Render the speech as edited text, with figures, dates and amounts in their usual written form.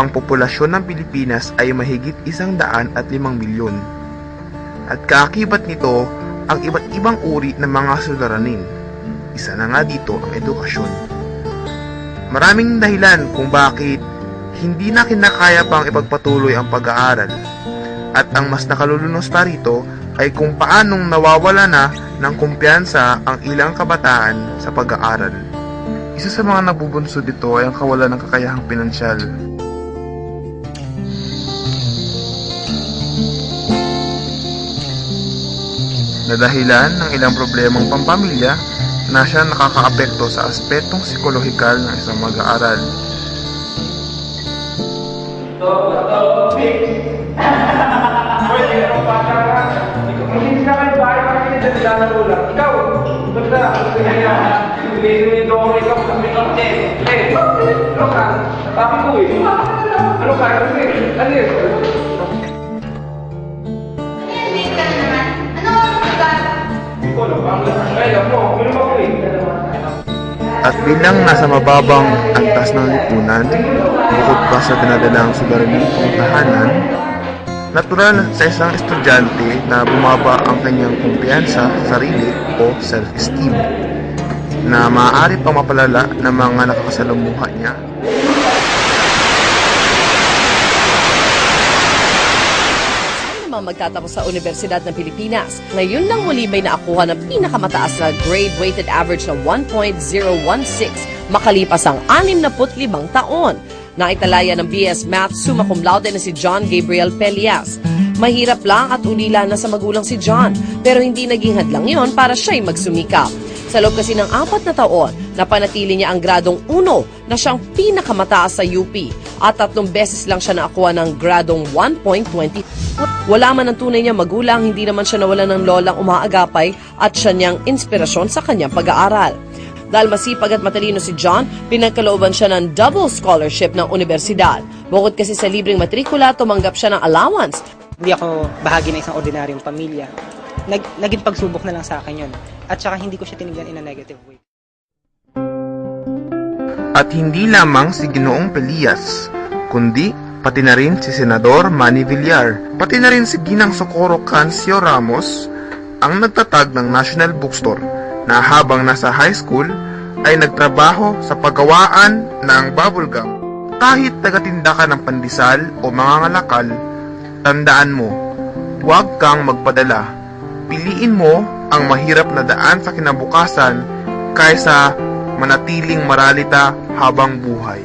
ang populasyon ng Pilipinas ay mahigit 105 milyon. At kaakibat nito ang iba't ibang uri ng mga suliranin. Isa na nga dito ang edukasyon. Maraming dahilan kung bakit hindi na kinakaya pang ipagpatuloy ang pag-aaral. At ang mas nakalulunos pa rito ay kung paanong nawawala na ng kumpiyansa ang ilang kabataan sa pag-aaral. Isa sa mga nabubunsod dito ay ang kawalan ng kakayahang pinansyal. Na dahilan ng ilang problemang pampamilya na siya nakakaapekto sa aspetong psikolohikal ng isang mag-aaral. At bilang nasa mababang antas ng lipunan, bukod pa sa dinadalang suliraning pangtahanan, natural sa isang estudyante na bumaba ang kanyang kumpiyansa sa sarili o self-esteem, na maaari pang mapalala ng mga nakakasalamuha niya. Magtatapos sa Universidad ng Pilipinas. Ngayon lang muli may naakuha ng pinakamataas na grade weighted average na 1.016 makalipas ang 65 taon. Naitalaya ng BS Math summa cum laude na si John Gabriel Pelias. Mahirap lang at ulila na sa magulang si John, pero hindi naging hadlang yon para siya'y magsumikap. Sa loob kasi ng 4 na taon, napanatili niya ang gradong 1 na siyang pinakamataas sa UP at 3 beses lang siya naakuha ng gradong 1.20. Wala man ang tunay niya magulang, hindi naman siya nawala ng lolang umaagapay at siya niyang inspirasyon sa kanyang pag-aaral. Dahil masipag at matalino si John, pinagkalooban siya ng double scholarship ng universidad. Bukod kasi sa libreng matrikula, tumanggap siya ng allowance. Hindi ako bahagi ng isang ordinaryong pamilya. Naging pagsubok na lang sa akin yun. At saka hindi ko siya tinignan in a negative way. At hindi lamang si Ginoong Pelias, kundi pati na rin si Senador Manny Villar, pati na rin si Ginang Socorro Cancio Ramos ang nagtatag ng National Bookstore na habang nasa high school ay nagtrabaho sa paggawaan ng bubblegum. Kahit tagatinda ka ng pandesal o mga ngalakal, tandaan mo, huwag kang magpadala. Piliin mo ang mahirap na daan sa kinabukasan kaysa manatiling maralita habang buhay.